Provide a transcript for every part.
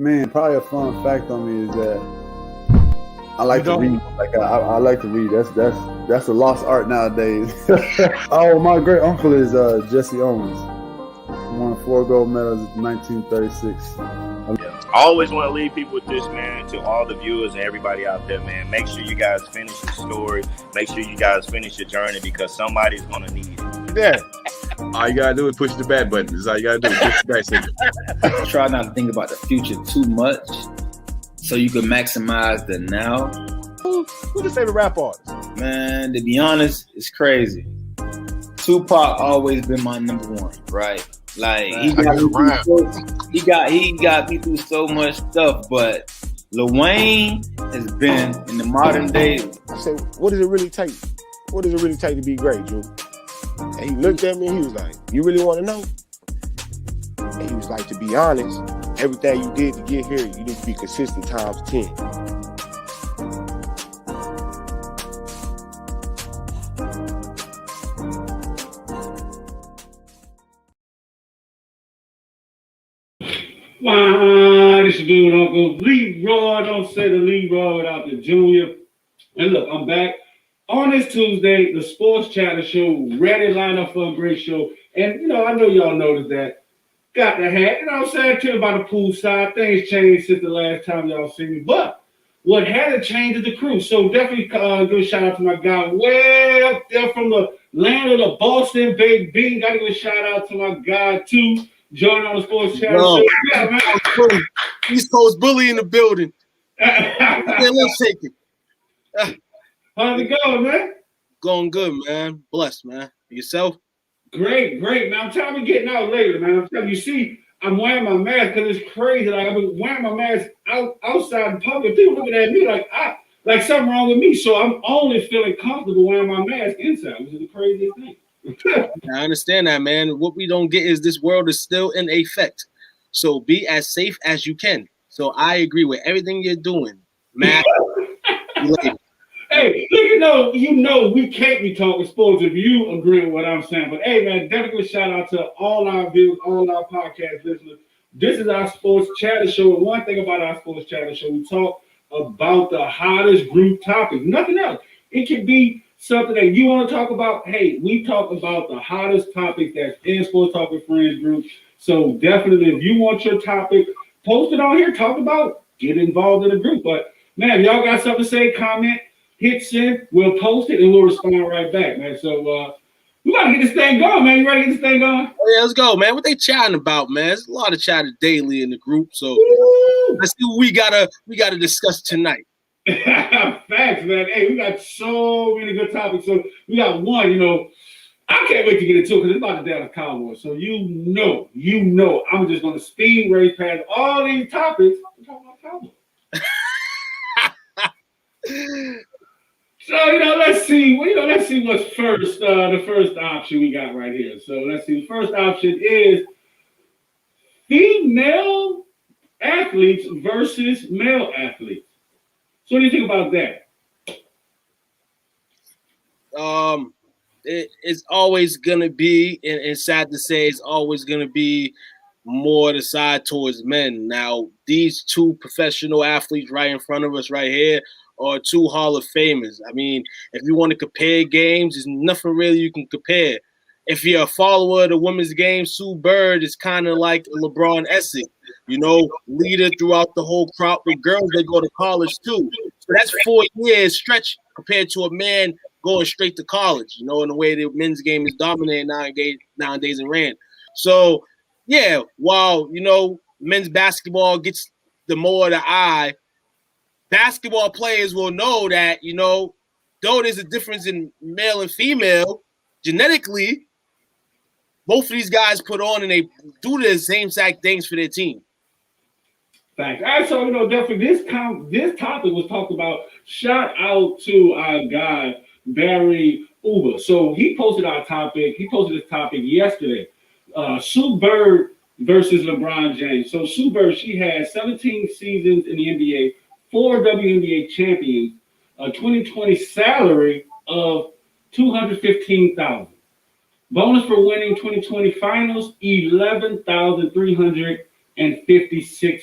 Man, probably a fun fact on me is that I like to read. Like I like to read. That's a lost art nowadays. Oh, my great uncle is Jesse Owens. He won 4 gold medals in 1936. I always want to leave people with this, man, to all the viewers and everybody out there, man. Make sure you guys finish the story. Make sure you guys finish your journey because somebody's going to need it. Yeah. All you got to do is push the back button. That's all you got to do. Push the back signal. Try not to think about the future too much so you can maximize the now. Who's your favorite rap artist? Man, to be honest, it's crazy. Tupac always been my number one, right? Like he got me through so much stuff, but Lil Wayne has been in the modern day. I said, what does it really take? What does it really take to be great, Drew? And he looked at me and he was like, you really want to know? And he was like, to be honest, everything you did to get here, you need to be consistent times 10. This is good, Uncle Leroy. Don't say the Leroy without the Junior. And look, I'm back on this Tuesday, the Sports Chatter Show, ready line up for a great show. And, I know y'all noticed that. Got the hat. I'm saying, too, about the pool side. Things changed since the last time y'all seen me. But what hasn't changed is the crew. So definitely give a shout out to my guy way up there from the land of the Boston Baked Bean. Got to give a shout out to my guy, too. Joining on the Sports Channel. Yeah, man. East Coast bully in the building. Let's take it. How's it going, man? Going good, man. Blessed, man. Yourself? Great, man. I'm trying to be getting out later, man. I'm telling you, see, I'm wearing my mask because it's crazy. Like, I've been wearing my mask outside in public. People looking at me like something wrong with me. So I'm only feeling comfortable wearing my mask inside, which is the craziest thing. I understand that, man. What we don't get is this world is still in effect. So be as safe as you can. So I agree with everything you're doing, man. Hey, you know we can't be talking sports if you agree with what I'm saying. But hey, man, definitely a shout out to all our viewers, all our podcast listeners. This is our Sports Chatter Show. And one thing about our Sports Chatter Show, we talk about the hottest group topics. Nothing else. It could be something that you want to talk about. Hey, we talk about the hottest topic that's in Sports Talk with Friends group. So definitely, if you want your topic, post it on here. Talk about, get involved in the group. But man, if y'all got something to say, comment, hit send. We'll post it and we'll respond right back, man. So we gotta get this thing going, man. You ready to get this thing going? Oh, yeah, let's go, man. What they chatting about, man? There's a lot of chatter daily in the group. So let's see what we gotta discuss tonight. Facts, man. Hey, we got so many good topics. So we got one, I can't wait to get into it because it's about the Dallas Cowboys. So you know, I'm just gonna speed race past all these topics and talk about Cowboys. So let's see what's first. The first option we got right here. So let's see. The first option is female athletes versus male athletes. So what do you think about that? It's always gonna be, and sad to say, it's always gonna be more the side towards men. Now, these two professional athletes right in front of us right here are two Hall of Famers. I mean, if you want to compare games, there's nothing really you can compare. If you're a follower of the women's game, Sue Bird is kind of like LeBron Essex, leader throughout the whole crowd. With girls, they go to college too. So that's 4 years stretch compared to a man going straight to college, in the way the men's game is dominating nowadays in Rand. So, yeah, while, men's basketball gets the more of the eye, basketball players will know that, though there's a difference in male and female, genetically, both of these guys put on and they do the same exact things for their team. Thanks. All right, so definitely this topic was talked about. Shout out to our guy Barry Uber. So he posted our topic. He posted this topic yesterday. Sue Bird versus LeBron James. So Sue Bird, she has 17 seasons in the NBA, 4 WNBA champions, a 2020 salary of $215,000. Bonus for winning 2020 finals, $11,356.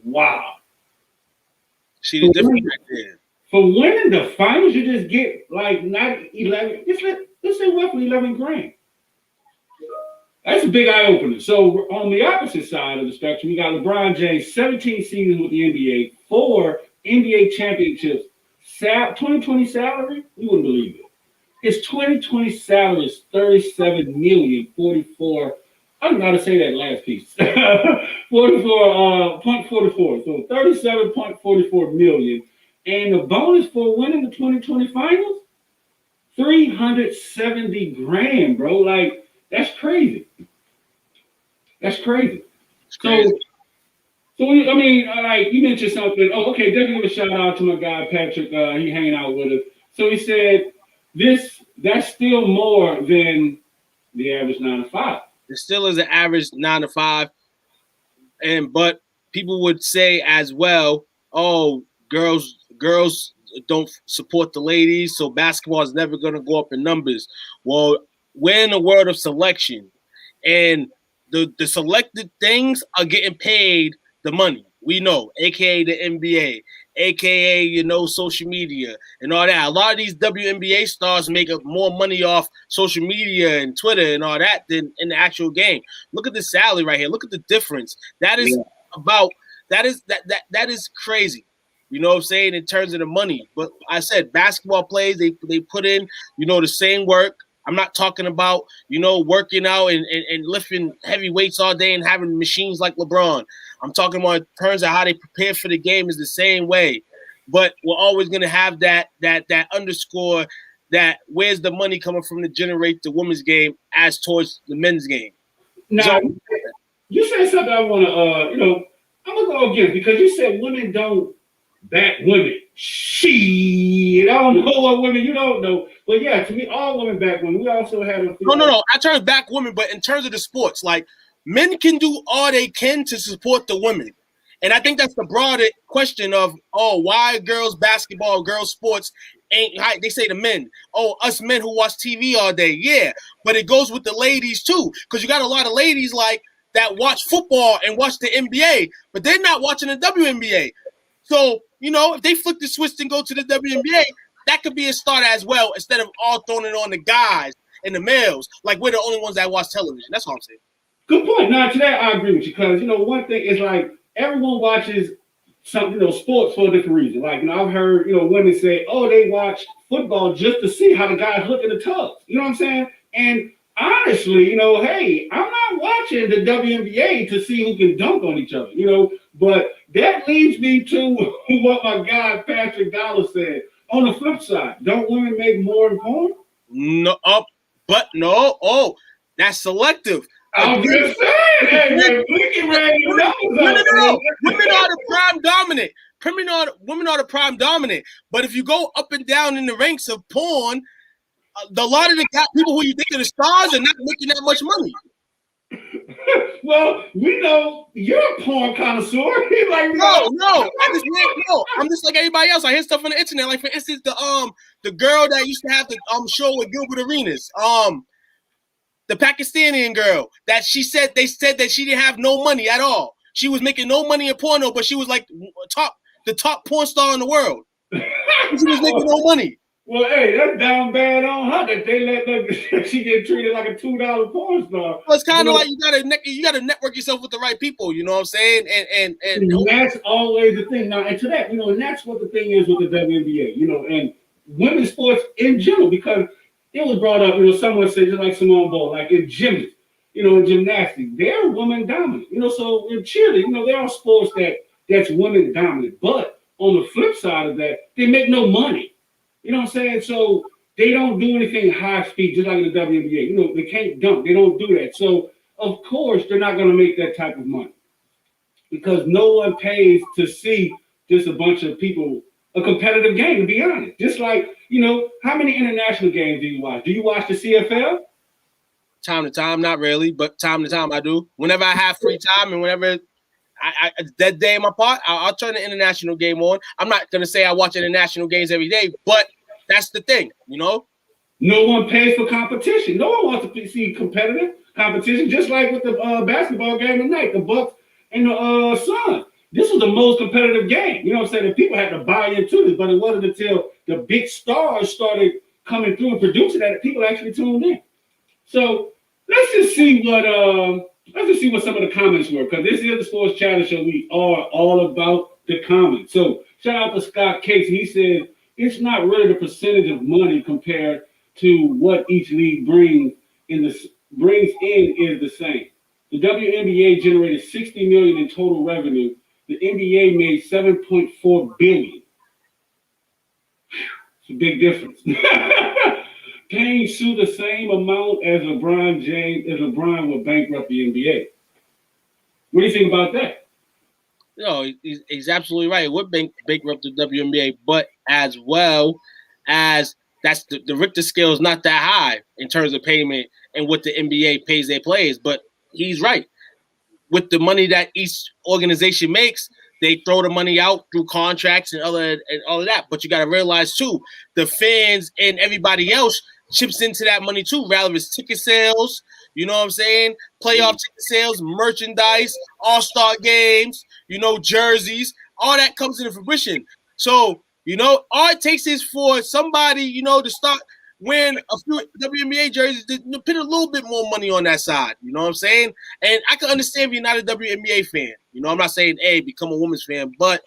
Wow. See the difference right there. For winning the finals, you just get like not 11. Let's say roughly 11 grand. That's a big eye opener. So on the opposite side of the spectrum, you got LeBron James, 17 seasons with the NBA, 4 NBA championships. 2020 salary, you wouldn't believe it. His 2020 salary is $37,044,000. I don't know how to say that last piece. 44.44. So 37.44 million. And the bonus for winning the 2020 finals, 370 grand, bro. Like, that's crazy. That's crazy. It's crazy. So I mean, like you mentioned something. Oh, okay, definitely give a shout out to my guy Patrick. He hanging out with us. So he said that's still more than the average 9 to 5. It still is an average 9 to 5, but people would say as well, oh, girls don't support the ladies, so basketball is never going to go up in numbers. Well, we're in a world of selection, and the selected things are getting paid the money. We know, aka the NBA, aka social media and all that. A lot of these WNBA stars make up more money off social media and Twitter and all that than in the actual game. Look at the salary right here. Look at the difference. That is that is crazy. You know what I'm saying, in terms of the money. But I said basketball players, they put in, the same work. I'm not talking about, working out and lifting heavy weights all day and having machines like LeBron. I'm talking about in terms of how they prepare for the game is the same way. But we're always going to have that underscore that where's the money coming from to generate the women's game as towards the men's game. Now, you said something I want to, I'm going to go again because you said women don't back women. Shit, I don't know what women you don't know. But yeah, to me, all women back women. We also have a No. I turn back women, but in terms of the sports, like men can do all they can to support the women. And I think that's the broader question of, why girls basketball, girls sports ain't high. They say the men, us men who watch TV all day. Yeah, but it goes with the ladies too. Because you got a lot of ladies like that watch football and watch the NBA, but they're not watching the WNBA. So, if they flick the switch and go to the WNBA, that could be a start as well, instead of all throwing it on the guys and the males. Like, we're the only ones that watch television. That's all I'm saying. Good point. Now, to that, I agree with you because, one thing is like everyone watches something, sports for a different reason. Like, I've heard, women say, they watch football just to see how the guys look in the tubs. You know what I'm saying? And honestly, hey, I'm not watching the WNBA to see who can dunk on each other, but that leads me to what my guy Patrick Dollar said. On the flip side, don't women make more in porn? No, that's selective. I'm just saying, no. Women are the prime dominant. Women are the prime dominant. But if you go up and down in the ranks of porn, a lot of the people who you think are the stars are not making that much money. Well, we know you're a porn connoisseur. No. I'm just like everybody else. I hear stuff on the internet. Like, for instance, the girl that used to have the show with Gilbert Arenas, the Pakistani girl that they said that she didn't have no money at all. She was making no money in porno, but she was like the top porn star in the world. She was making no money. Well, hey, that's down bad on her that they let she get treated like a $2 porn star. Well, it's kind of like you gotta network yourself with the right people. You know what I'm saying? And that's always the thing. Now, and to that, and that's what the thing is with the WNBA. And women's sports in general, because it was brought up. Someone said just like Simone Biles, like in gymnastics, in gymnastics, they're women dominant. So in cheerleading, there are sports that's women dominant. But on the flip side of that, they make no money. You know what I'm saying? So they don't do anything high speed, just like in the WNBA. They can't dunk. They don't do that. So, of course, they're not going to make that type of money because no one pays to see just a bunch of people, a competitive game, to be honest. Just like, how many international games do you watch? Do you watch the CFL? Time to time, not really, but time to time I do. Whenever I have free time and whenever that day in my part, I'll turn the international game on. I'm not going to say I watch international games every day, but that's the thing, No one pays for competition. No one wants to see competitive competition, just like with the basketball game tonight, the Bucks and the Suns. this was the most competitive game. You know what I'm saying? And people had to buy into this, but it wasn't until the big stars started coming through and producing that people actually tuned in. So let's just see what some of the comments were, because this is the Sports Chatter Show. We are all about the comments. So shout out to Scott Casey. He said it's not really the percentage of money compared to what each league brings in is the same. The WNBA generated $60 million in total revenue. The NBA made $7.4 billion. It's a big difference. Paying Sue the same amount as LeBron would bankrupt the NBA. What do you think about that? No, he's absolutely right. It would bankrupt the WNBA, but as well as that's the Richter scale is not that high in terms of payment and what the NBA pays their players. But he's right. With the money that each organization makes, they throw the money out through contracts and all of that. But you got to realize too, the fans and everybody else chips into that money too. Rather it's ticket sales, you know what I'm saying? Playoff ticket sales, merchandise, all-star games, jerseys, all that comes into fruition. So, all it takes is for somebody, to start wearing a few WNBA jerseys to put a little bit more money on that side. You know what I'm saying? And I can understand if you're not a WNBA fan. I'm not saying, hey, become a women's fan, but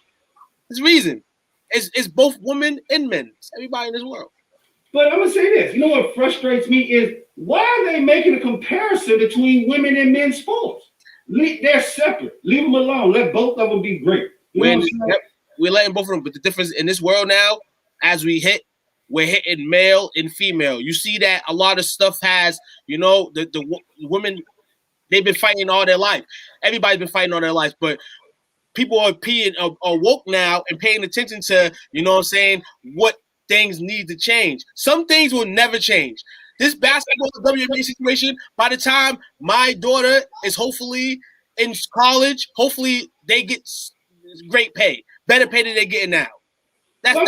there's a reason. It's both women and men. It's everybody in this world. But I'm going to say this. You know what frustrates me is why are they making a comparison between women and men's sports? They're separate. Leave them alone. Let both of them be great. We're letting both of them. But the difference in this world now, as we're hitting male and female. You see that a lot of stuff has, the women, they've been fighting all their life. Everybody's been fighting all their life, but people are woke now and paying attention to, what things need to change. Some things will never change. This basketball WNBA situation, by the time my daughter is hopefully in college, hopefully they get great pay, better pay than they're getting now. That's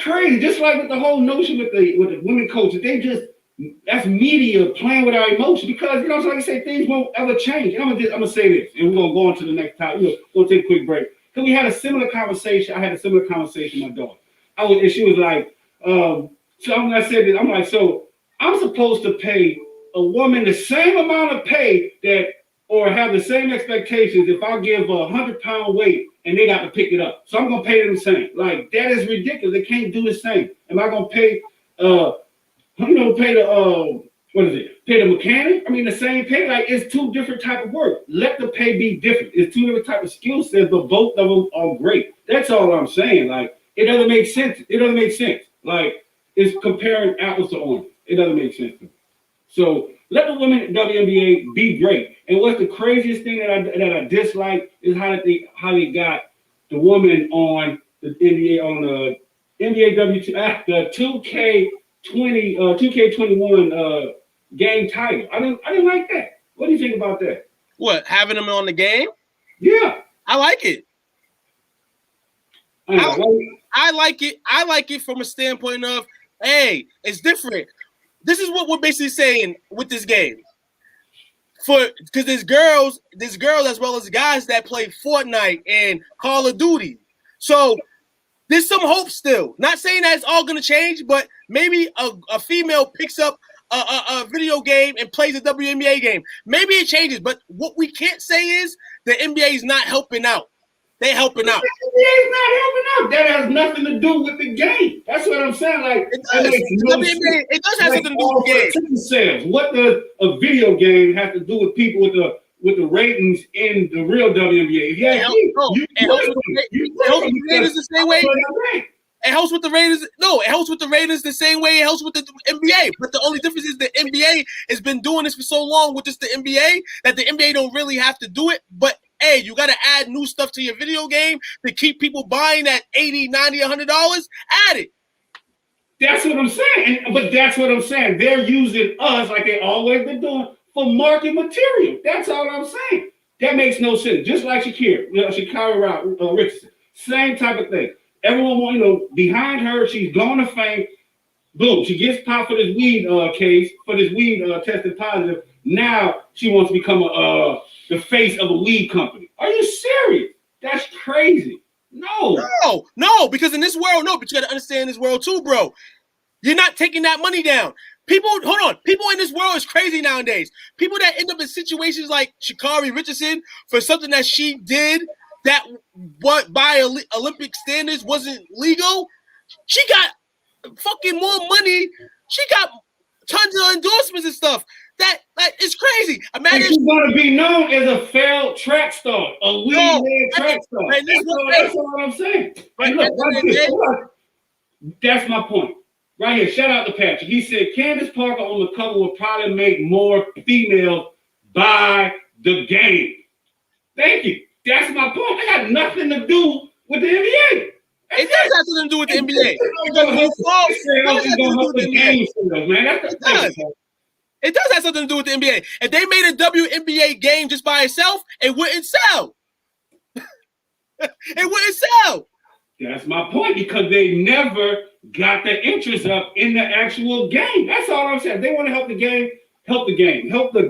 crazy. Just like with the whole notion with the women coaches, that's media playing with our emotions because like I say, things won't ever change. And I'm gonna say this, and we're gonna go on to the next topic. We'll take a quick break because we had a similar conversation. I had a similar conversation with my daughter. And she was like, so I said this. I'm like, so I'm supposed to pay a woman the same amount of pay or have the same expectations if I give a 100-pound weight and they got to pick it up. So I'm gonna pay them the same. Like that is ridiculous. They can't do the same. Am I gonna pay pay the mechanic? I mean the same pay. Like it's two different type of work. Let the pay be different. It's two different type of skill sets, but both of them are great. That's all I'm saying. Like it doesn't make sense. It doesn't make sense. Like it's comparing apples to oranges. It doesn't make sense to me. So let the women in WNBA be great. And what's the craziest thing that I dislike is how they got the woman on the NBA on the NBA the 2K21 game title. I didn't like that. What do you think about that? What, having them on the game? Yeah, I like it. I like it. I like it from a standpoint of, hey, it's different. This is what we're basically saying with this game. Because there's girls as well as guys that play Fortnite and Call of Duty. So there's some hope still. Not saying that it's all going to change, but maybe a female picks up a video game and plays a WNBA game. Maybe it changes, but what we can't say is the NBA is not helping out. They're helping out. The NBA is not helping out. That has nothing to do with the game. That's what I'm saying. Like it does have something to do with the game. Sales. What does a video game have to do with people with the ratings in the real WNBA? Yeah, it helps with the Raiders the same way. It helps with the Raiders. No, it helps with the Raiders the same way it helps with the NBA. But the only difference is the NBA has been doing this for so long with just the NBA that the NBA don't really have to do it. But hey, you got to add new stuff to your video game to keep people buying at $80, $90, $100. Add it. That's what I'm saying. But that's what I'm saying. They're using us like they always been doing for market material. That's all I'm saying. That makes no sense. Just like Shakira Richardson. Same type of thing. Everyone, behind her, she's going to fame. Boom, she gets popped for this weed case, for this weed tested positive. Now she wants to become the face of a weed company. Are you serious? That's crazy. No, because in this world, but you got to understand this world too, bro. You're not taking that money down. People in this world is crazy nowadays. People that end up in situations like Sha'Carri Richardson for something that she did that what by Olympic standards wasn't legal. She got fucking more money. She got tons of endorsements and stuff. That it's crazy. Imagine she's gonna be known as a failed track star, a lead track star. That's what I'm saying. And look, that's my point. Right here, shout out to Patrick. He said Candace Parker on the cover will probably make more females buy the game. Thank you. That's my point. That got nothing to do with the NBA. It does have something to do with the NBA. It does have something to do with the NBA. If they made a WNBA game just by itself, it wouldn't sell. It wouldn't sell. That's my point, because they never got the interest up in the actual game. That's all I'm saying. They want to help the game, help the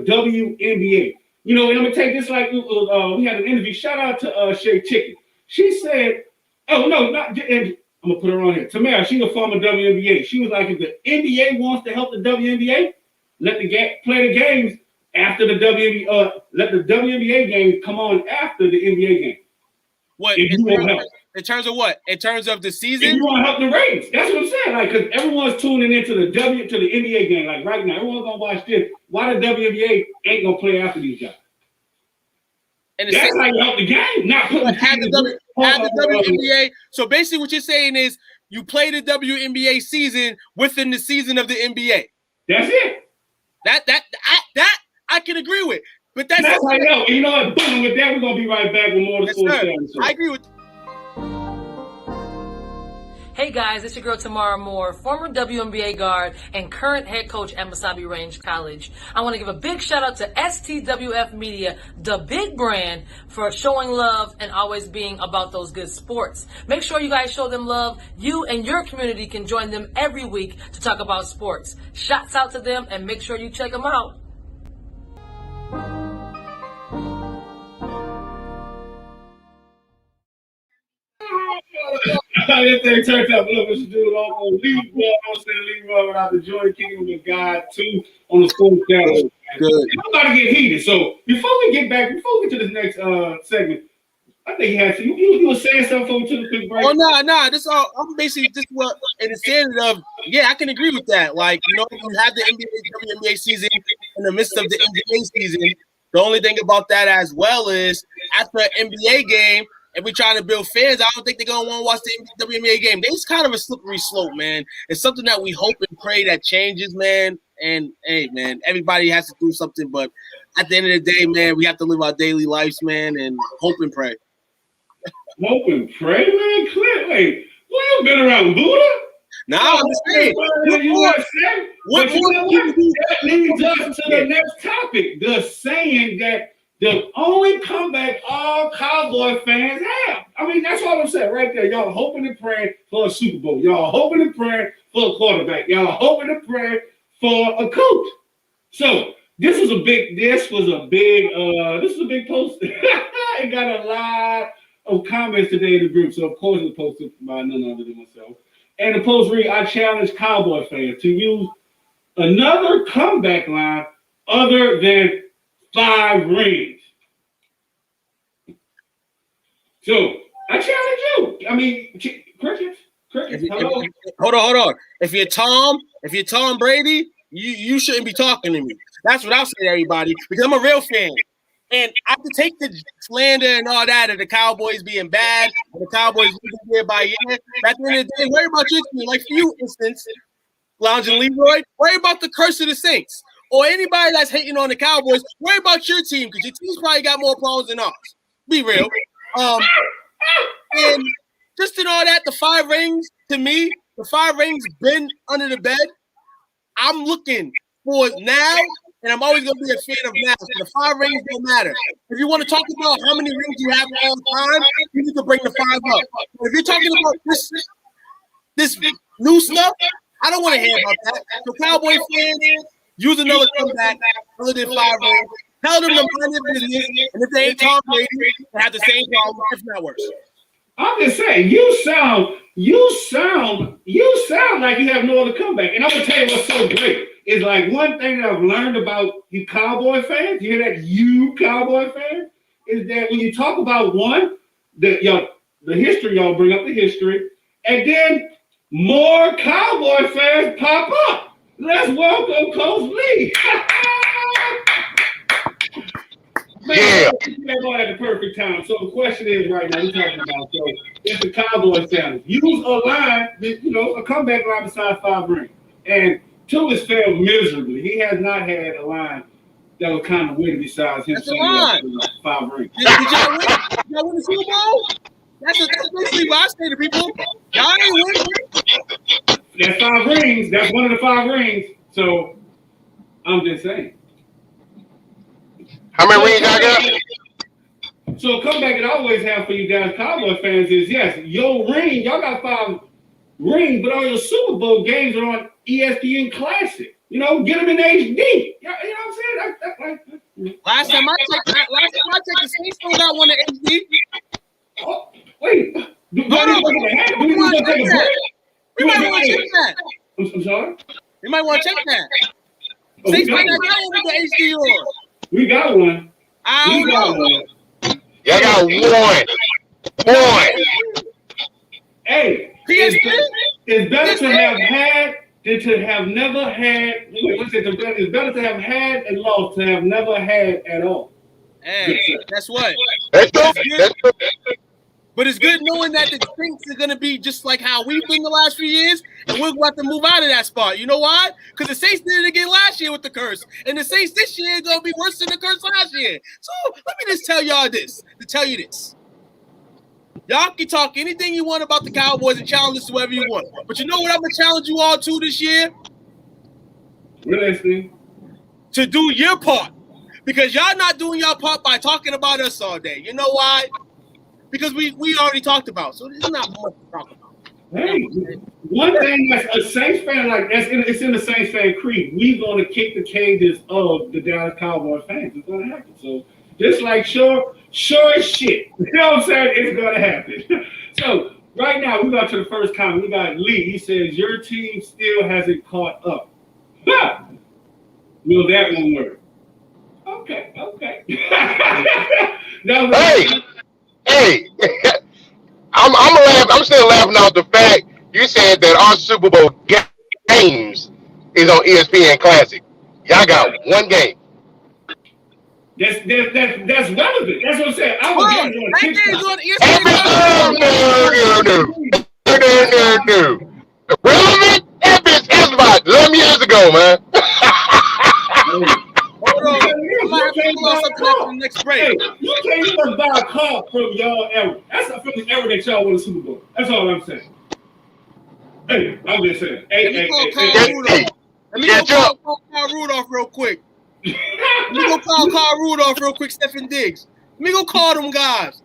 WNBA. You know, and I'm gonna take this like we had an interview. Shout out to Shay Chicken. She said, "Oh no, not." I'm gonna put her on here. Tamara, she's a former WNBA. She was like, if the NBA wants to help the WNBA, let the play the games after the WNBA. Let the WNBA games come on after the NBA game. What? In terms of what? In terms of the season? If you want to help the ratings. That's what I'm saying. Like, because everyone's tuning into the NBA game. Like right now, everyone's gonna watch this. Why the WNBA ain't gonna play after these guys? And that's how you help the game. Not put the WNBA. So basically, what you're saying is you play the WNBA season within the season of the NBA. That's it. That I can agree with. But that's how I know. You know what? Boom, with that, we're gonna be right back with more of the sports. I agree with. Hey guys, it's your girl Tamara Moore, former WNBA guard and current head coach at Mesabi Range College. I want to give a big shout out to STWF Media, the big brand, for showing love and always being about those good sports. Make sure you guys show them love. You and your community can join them every week to talk about sports. Shouts out to them and make sure you check them out. This thing turned up. Look what you do on League Ball. I'm saying League Ball without the Joy Kingdom with God 2 on the Sports Channel. Good. I'm about to get heated. So before we get to this next segment, I think you were saying something before we took a quick break. Oh no. This all I'm basically just what in the standard of I can agree with that. Like, you know, you have the WNBA season in the midst of the NBA season. The only thing about that as well is after an NBA game, if we're trying to build fans, I don't think they're going to want to watch the WNBA game. It's kind of a slippery slope, man. It's something that we hope and pray that changes, man. And, hey, man, everybody has to do something. But at the end of the day, man, we have to live our daily lives, man, and hope and pray. Hope and pray, man? Wait, you been around Buddha? No, I'm just saying. What that leads us to the next topic, the saying that the only comeback all Cowboy fans have. I mean, that's all I'm saying right there. Y'all hoping and praying for a Super Bowl. Y'all hoping and praying for a quarterback. Y'all hoping and praying for a coach. So this was a big post. It got a lot of comments today in the group. So of course it was posted by none other than myself. And the post read, I challenge Cowboy fans to use another comeback line other than 5 rings. So I challenge you. I mean, crickets. Hold on. If you're Tom Brady, you shouldn't be talking to me. That's what I'll say to everybody, because I'm a real fan. And I can take the slander and all that of the Cowboys being bad, and the Cowboys losing year by year. At the end of the day, worry about your team. Like for you, instance, Lounge and Leroy, worry about the curse of the Saints. Or anybody that's hating on the Cowboys, worry about your team, because your team's probably got more problems than ours. Be real. And just in all that, the 5 rings, to me, the 5 rings been under the bed. I'm looking for now, and I'm always going to be a fan of now. So the 5 rings don't matter. If you want to talk about how many rings you have all the time, you need to bring the 5 up. But if you're talking about this new stuff, I don't want to hear about that. So Cowboy fans, use another comeback other than 5 rings. Tell them to mind their business, and if they ain't Tom Brady, they have the same problem, if not worse. I'm just saying, you sound like you have no other comeback. And I'm gonna tell you what's so great is like one thing that I've learned about you Cowboy fans. You hear that, you Cowboy fans, is that when you talk about one, the history, y'all bring up the history, and then more Cowboy fans pop up. Let's welcome Coach Lee. Man, Yeah. Came on at the perfect time. So the question is right now, we're talking about, so it's the Cowboys challenge. Use a line, a comeback line besides 5 rings. And two has failed miserably. He has not had a line that was kind of winning besides him saying 5 rings. Did y'all win? Y'all win the Super Bowl? That's basically what I say to people. Y'all ain't win. That's 5 rings. That's one of the 5 rings. So I'm just saying. How many rings I got? So a comeback that I always have for you guys Cowboy fans is, yes, your ring, y'all got 5 rings, but all your Super Bowl games are on ESPN Classic. Get them in HD. You know what I'm saying? Last time I checked, the Saints still got one in HD. Oh, wait. We might want to check that. I'm sorry? We might want to check that. Saints might not got one with the HD on. We got one. I don't know. Y'all got one. Hey, it's better to have had than to have never had. It's better to have had and lost to have never had at all. Hey, that's what. That's true. But it's good knowing that the Saints are going to be just like how we've been the last few years, and we're going to move out of that spot. You know why? Because the Saints did it again last year with the curse, and the Saints this year are going to be worse than the curse last year. So let me just tell y'all this, Y'all can talk anything you want about the Cowboys and challenge us to whoever you want. But you know what I'm going to challenge you all to this year? We're listening. To do your part. Because y'all not doing your part by talking about us all day. You know why? Because we already talked about, so there's not much to talk about. Hey, one thing that's a Saints fan, it's in the Saints fan creed. We're gonna kick the cages of the Dallas Cowboys fans. It's gonna happen. So just like sure as shit. You know what I'm saying? It's gonna happen. So right now we got to the first comment. We got Lee. He says your team still hasn't caught up. Will that one work? Okay. Hey, I'm still laughing off the fact you said that our Super Bowl games is on ESPN Classic. Y'all got one game. That's relevant. That's what I'm saying. I was that game's on ESPN. No. Relevant? That bitch is about 11 years ago, man. Hold on. I might have to pull out something after the next break. Hey, you can't even buy a car from y'all era. That's not from the era that y'all won the Super Bowl. That's all I'm saying. Hey, I'm just saying. Let me call Carl Rudolph real quick. Stephen Diggs. Let me go call them guys.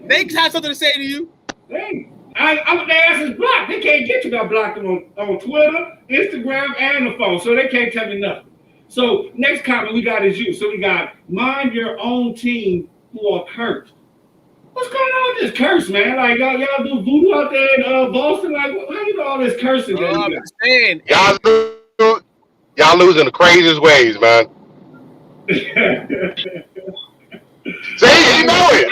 They have something to say to you. Hey, their ass is blocked. They can't get you. Got blocked on Twitter, Instagram, and the phone, so they can't tell me nothing. So next comment we got is you. So we got mind your own team who are cursed. What's going on with this curse, man? Like y'all do voodoo out there in Boston? Like how you know all this cursing? I'm saying, y'all losing the craziest ways, man. See, you know it.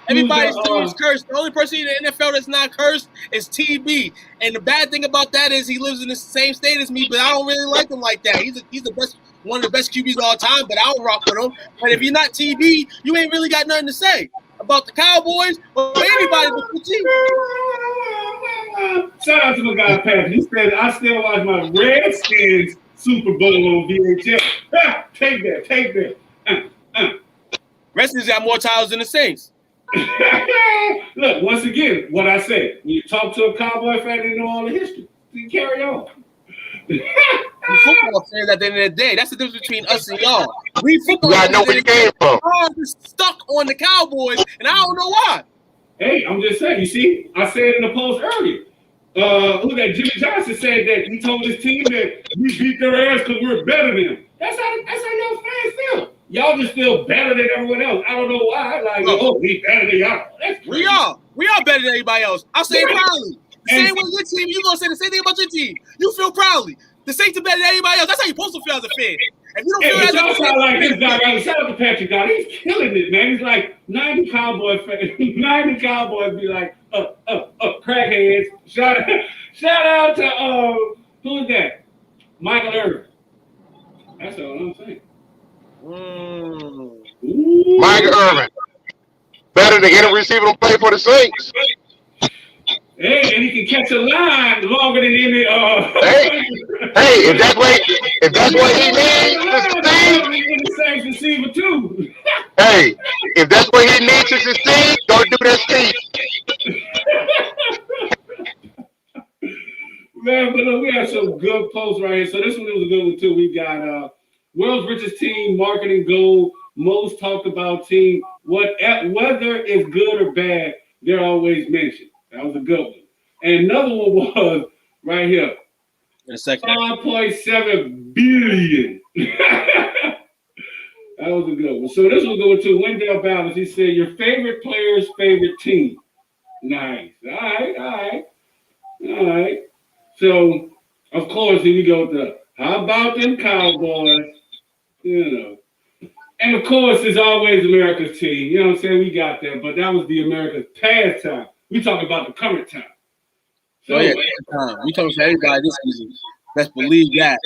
Everybody's team is cursed. The only person in the NFL that's not cursed is TB. And the bad thing about that is he lives in the same state as me, but I don't really like him like that. He's the best, one of the best QBs of all time, but I don't rock with him. But if you're not TB, you ain't really got nothing to say about the Cowboys or anybody but the team. Shout out to my guy Pat. He said I still watch my Redskins Super Bowl on VHS. Take that. Redskins got more titles than the Saints. Look, once again, what I said. When you talk to a Cowboy fan, they know all the history. You carry on. Football fans at the end of the day. That's the difference between us and y'all. We football fans know where you came from. Just stuck on the Cowboys, and I don't know why. Hey, I'm just saying. You see, I said in the post earlier. Look at Jimmy Johnson said that he told his team that we beat their ass because we're better than them. That's how y'all fans feel. Y'all just feel better than everyone else. I don't know why. Like, oh, we better than y'all. That's crazy. We are better than everybody else. I'll say it proudly. The same way your team, you gonna say the same thing about your team. You feel proudly. The Saints are better than everybody else. That's how you're supposed to feel as a fan. If you don't feel as a fan, like this guy, right? Shout out to Patrick God. He's killing it, man. He's like 90 Cowboys fans. 90 Cowboys be like, crackheads. Shout out to who is that? Michael Irvin. That's all I'm saying. Michael Irvin. Better than any receiver to play for the Saints. Hey, and he can catch a line longer than any. Hey, if that's what he needs to succeed, the Saints receiver too. Hey, if that's what he needs to succeed, don't do that, Steve. Man, but look, we have some good posts right here. So this one was a good one too. We got world's richest team, marketing goal, most talked about team. Whether it's good or bad, they're always mentioned. That was a good one. And another one was right here. 5.7 billion. That was a good one. So this will go to Wendell Ballas. He said, your favorite player's favorite team. Nice. All right. So, of course, here we go to how about them Cowboys? You know. And of course, it's always America's team. You know what I'm saying? We got that, but that was the America's past time. We talking about the current time. So, we talking to everybody this season. Best believe that.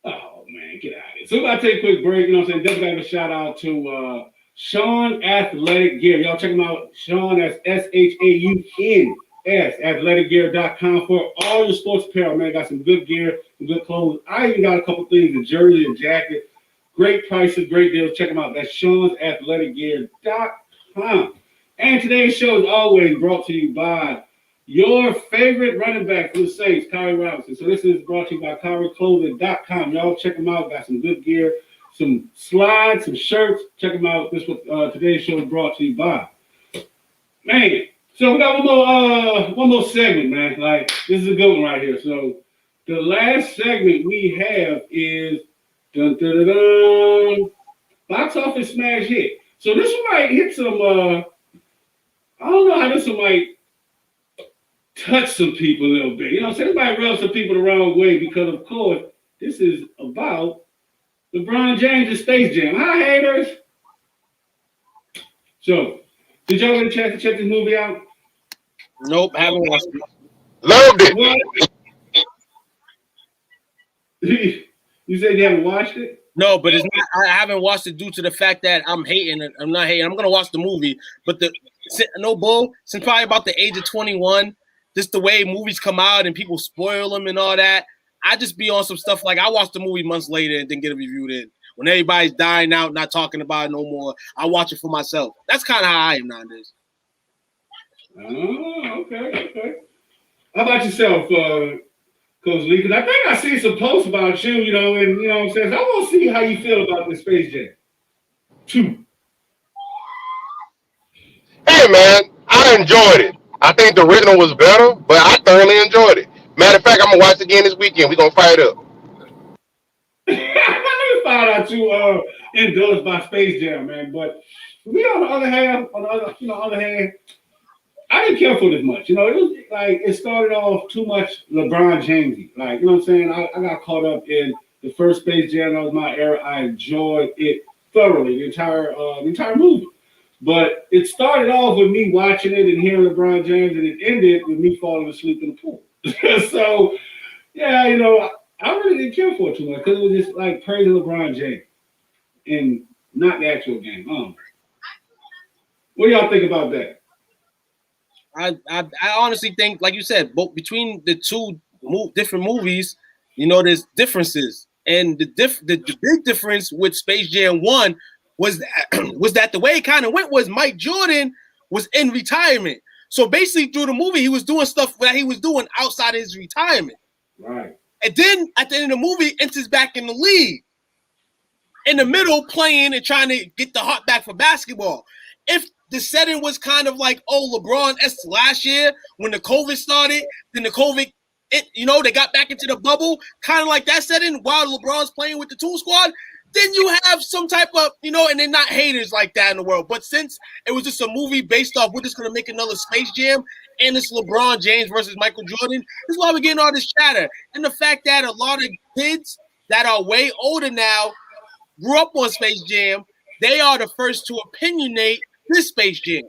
Oh man, get out of here. So we're about to take a quick break. You know what I'm saying? Definitely have a shout out to Sean Athletic Gear. Y'all check him out. Sean, that's SHAUN. athleticgear.com for all your sports apparel, man. Got some good gear, some good clothes. I even got a couple things, a jersey and jacket. Great prices, great deals. Check them out. That's Sean'sAthleticGear.com. And today's show is always brought to you by your favorite running back for the Saints, Kyrie Robinson. So this is brought to you by KyrieClothing.com. Y'all check them out. Got some good gear, some slides, some shirts. Check them out. This is what today's show is brought to you by. Man. So we got one more segment, man. Like, this is a good one right here. So the last segment we have is box office smash hit. So this one might hit some I don't know how this one might touch some people a little bit. You know what I'm saying? It might rub some people the wrong way because, of course, this is about LeBron James' Space Jam. Hi, haters. So, did y'all get a chance to check this movie out? Nope, haven't watched it. Loved it. You said you haven't watched it? No, but it's not. I haven't watched it due to the fact that I'm hating it. I'm not hating. I'm gonna watch the movie, but no bull. Since probably about the age of 21, just the way movies come out and people spoil them and all that. I just be on some stuff like I watched the movie months later and then get a review then. When everybody's dying out, not talking about it no more, I watch it for myself. That's kind of how I am nowadays. Oh, okay. How about yourself, Coach Lee? Because I think I see some posts about you, you know, and you know what I'm saying? I want to see how you feel about this Space Jam 2. Hey, man, I enjoyed it. I think the original was better, but I thoroughly enjoyed it. Matter of fact, I'm going to watch it again this weekend. We're going to fire it up. I found out you endorsed by Space Jam, man. But me on the other hand, I didn't care for it as much. You know, it was like it started off too much LeBron Jamesy. Like, you know what I'm saying? I got caught up in the first Space Jam. That was my era. I enjoyed it thoroughly, the entire movie. But it started off with me watching it and hearing LeBron James, and it ended with me falling asleep in the pool. So, yeah, you know, I really didn't care for it too much because it was just like praising LeBron James and not the actual game. What do y'all think about that? I honestly think, like you said, both between the two different movies, you know, there's differences, and the big difference with Space Jam 1 was that the way it kind of went was Mike Jordan was in retirement, so basically through the movie he was doing stuff that he was doing outside of his retirement, right? And then at the end of the movie, enters back in the league, in the middle playing and trying to get the heart back for basketball. If the setting was kind of like, LeBron last year when the COVID started, then the COVID, they got back into the bubble, kind of like that setting while LeBron's playing with the tool squad. Then you have some type of, and they're not haters like that in the world. But since it was just a movie based off, we're just going to make another Space Jam, and it's LeBron James versus Michael Jordan, this is why we're getting all this chatter. And the fact that a lot of kids that are way older now grew up on Space Jam, they are the first to opinionate this Space Jam.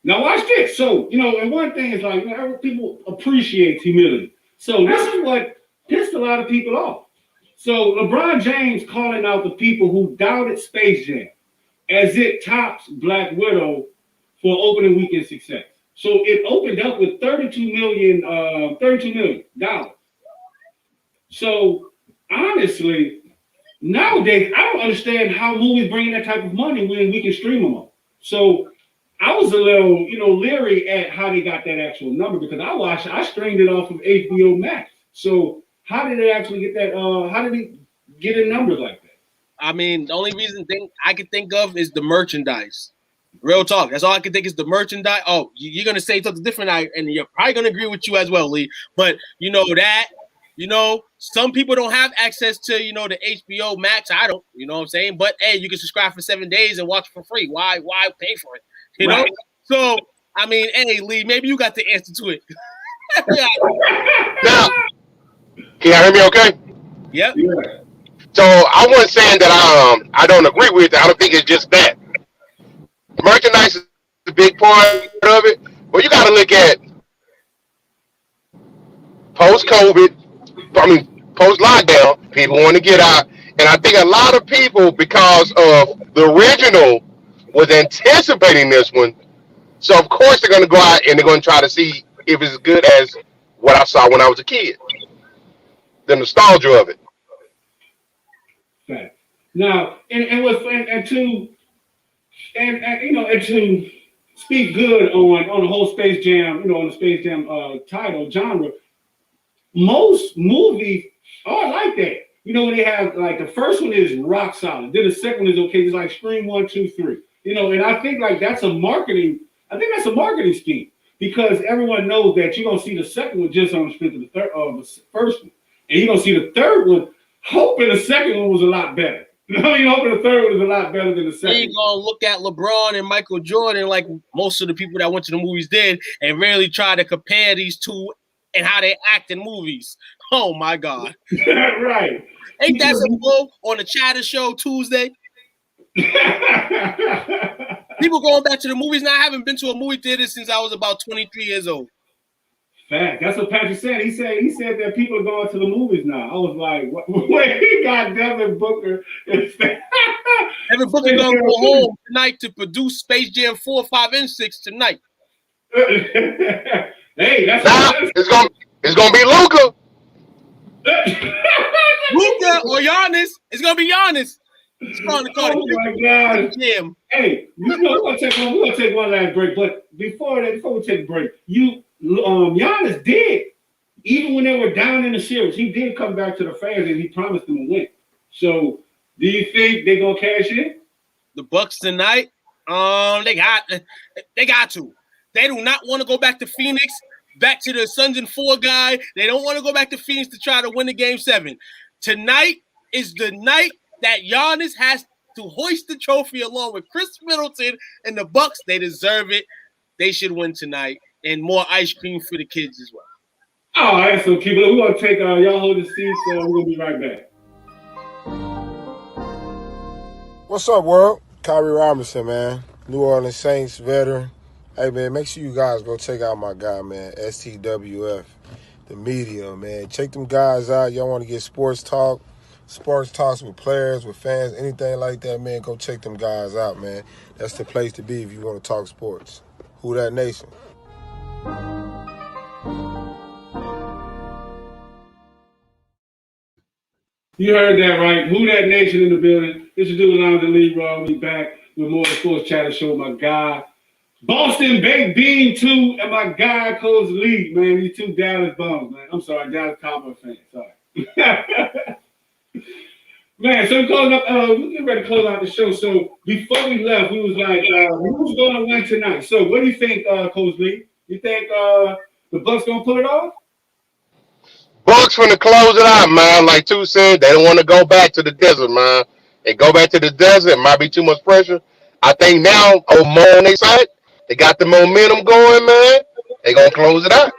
Now watch this. So, and one thing is like, people appreciate humility. So this is what pissed a lot of people off. So LeBron James calling out the people who doubted Space Jam as it tops Black Widow for opening weekend success. So it opened up with $32 million. So honestly, nowadays I don't understand how movies bring in that type of money when we can stream them all. So I was a little, leery at how they got that actual number because I streamed it off of HBO Max. So how did they actually get that? How did they get in numbers like that? I mean, the only reason I can think of is the merchandise. Real talk. That's all I can think is the merchandise. Oh, you're going to say something different, and you're probably going to agree with you as well, Lee. But some people don't have access to, the HBO Max. I don't, you know what I'm saying? But, hey, you can subscribe for 7 days and watch for free. Why pay for it? You know? So, I mean, hey, Lee, maybe you got the answer to it. Now, can you hear me okay? Yep. Yeah. So I wasn't saying that I don't agree with it. I don't think it's just that. Merchandise is a big part of it. But you got to look at post-COVID, post-lockdown, people want to get out. And I think a lot of people, because of the original, was anticipating this one. So, of course, they're going to go out and they're going to try to see if it's as good as what I saw when I was a kid. The nostalgia of it. Fact. Now, and to speak good on the whole Space Jam, on the Space Jam title genre, most movies are like that. They have like the first one is rock solid, then the second one is okay, it's like Scream 1, 2, 3. And I think like that's a marketing scheme because everyone knows that you're gonna see the second one just on the strength of the first one. And you're going to see the third one, hoping the second one was a lot better. Hoping the third one was a lot better than the second. You're going to look at LeBron and Michael Jordan like most of the people that went to the movies did and really try to compare these two and how they act in movies. Oh, my God. Right. Ain't that some bull on the Chatter Show Tuesday? People going back to the movies now. I haven't been to a movie theater since I was about 23 years old. Fact. That's what Patrick said. He said that people are going to the movies now. I was like, wait, he got Devin Booker. Devin Booker gonna go home tonight to produce Space Jam 4, 5, and 6 tonight. Hey, that's it's gonna be Luka. Luka or Giannis. It's gonna be Giannis. Oh my God! Jam. Hey, we're gonna take one last break. But before we take a break, Giannis did, even when they were down in the series, he did come back to the fans and he promised them a win. So, do you think they're gonna cash in? The Bucks tonight, they got to. They do not want to go back to Phoenix, back to the Suns and 4 guy. They don't want to go back to Phoenix to try to win the Game 7. Tonight is the night that Giannis has to hoist the trophy along with Chris Middleton and the Bucks. They deserve it. They should win tonight. And more ice cream for the kids as well. All right, so keep it. We're going to take y'all hold the seats. We're going to be right back. What's up, world? Kyrie Robinson, man. New Orleans Saints veteran. Hey, man, make sure you guys go check out my guy, man, STWF, the media, man. Check them guys out. Y'all want to get sports talks with players, with fans, anything like that, man, go check them guys out, man. That's the place to be if you want to talk sports. Who That Nation? You heard that right. Who That Nation in the building. This is Dude Along the League, Raw. We back with more of the Sports Chatter Show. My guy, Boston Baked Bean 2, and my guy, Coach Lee, man. These two Dallas bums, man. I'm sorry, Dallas Cowboys fans. Sorry. Man, so we close up. We get ready to close out the show. So before we left, we was like, who's going to win tonight? So what do you think, Coach Lee? You think the Bucks gonna pull it off? Bucks finna close it out, man. Like Two said, they don't want to go back to the desert, man. They go back to the desert, it might be too much pressure. I think now, more on their side, they got the momentum going, man. They gonna close it out.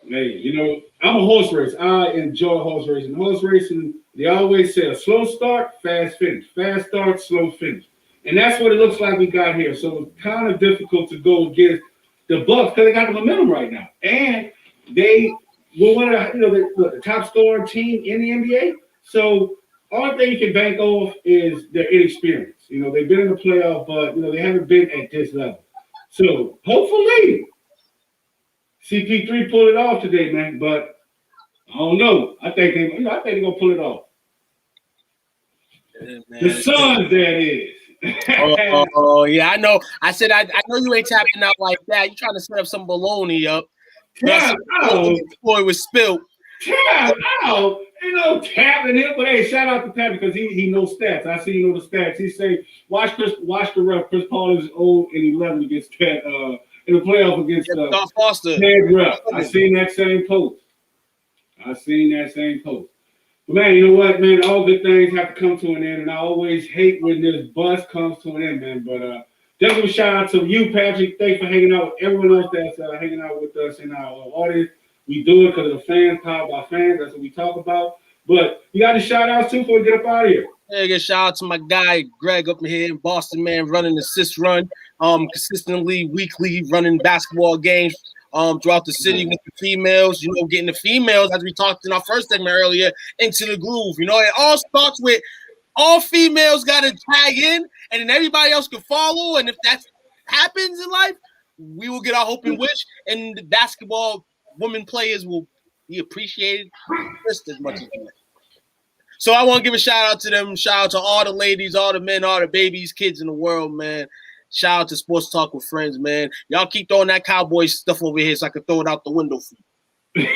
Hey, you know, I'm a horse racer. I enjoy horse racing. Horse racing, they always say a slow start, fast finish. Fast start, slow finish. And that's what it looks like we got here. So it's kind of difficult to go against the Bucks because they got the momentum right now. And they were one of the top scoring team in the NBA. So all thing you can bank off is their inexperience. You know, they've been in the playoff, but, they haven't been at this level. So hopefully CP3 pulled it off today, man. But I don't know. I think they're gonna pull it off. Yeah, man, the Suns, that is. Oh, yeah, I know. I said I know you ain't tapping out like that. You trying to set up some baloney up. Boy was spilled. Tap out. Tapping him. But hey, shout out to Pat because he knows stats. I see the stats. He say watch the ref. Chris Paul is 0-11 against Pat in the playoff against Foster. Ref. I seen that same post. But man, you know what, man? All good things have to come to an end, and I always hate when this bus comes to an end, man. But definitely shout out to you, Patrick. Thanks for hanging out with everyone else that's hanging out with us in our audience. We do it because of the fans, powered by fans. That's what we talk about. But you got any shout outs too before we get up out of here? Yeah, get shout out to my guy Greg up here in Boston, man, running the assist run, consistently, weekly running basketball games throughout the city with the females, getting the females, as we talked in our first segment earlier, into the groove. It all starts with all females got to tag in, and then everybody else can follow. And if that happens in life, we will get our hope and wish, and the basketball women players will be appreciated just as much as men. So I want to give a shout out to them. Shout out to all the ladies, all the men, all the babies, kids in the world, man. Shout out to Sports Talk with Friends, man. Y'all keep throwing that Cowboys stuff over here so I can throw it out the window for you.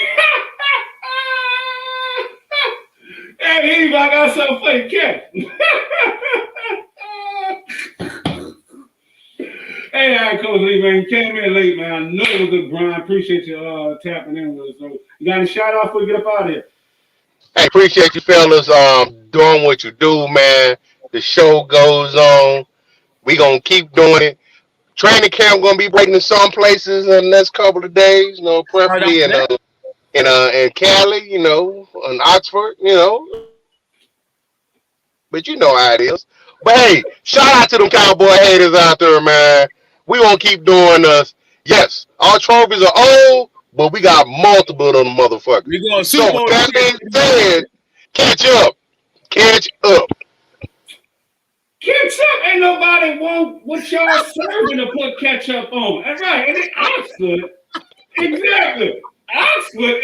Hey, I got something for you, Ken. Hey, all right, Coach Lee, man. You came in late, man. I know it was a good grind. Appreciate you tapping in with us. So you got any shout out before we get up out of here? Hey, appreciate you fellas doing what you do, man. The show goes on. We gonna keep doing it. Training camp gonna be breaking in some places in the next couple of days, preferably in Cali, in Oxford, But you know how it is. But hey, shout out to them Cowboy haters out there, man. We gonna keep doing us. Yes, our trophies are old, but we got multiple of them motherfuckers. We going so with that being said, catch up. Catch up. Ketchup ain't nobody want what y'all serving to put ketchup on. That's right. And in Oxford, exactly. Oxford.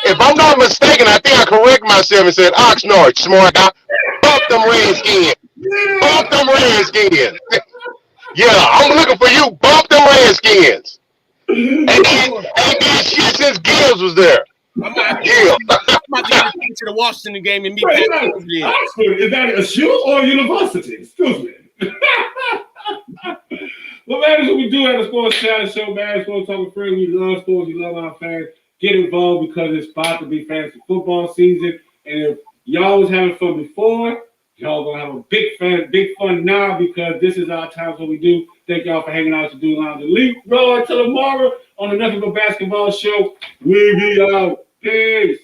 If I'm not mistaken, I think I correct myself and said Oxnard, smart guy. Bump them Redskins. Bump them Redskins. Yeah, I'm looking for you. Bump them Redskins. And then shit since Gibbs was there. I'm about to get to the Washington game and meet Oxford, is that a shoe or a university? Excuse me. Well, man, that's what we do at the Sports Challenge Show, man. Sports Talk with Friends. We love sports. We love our fans. Get involved because it's about to be fantasy football season. And if y'all was having fun before, y'all gonna have a big fun now because this is our time. What we do. Thank y'all for hanging out to Do Lounge Elite. Roll until tomorrow on the Nothing But Basketball Show. We be out. Peace.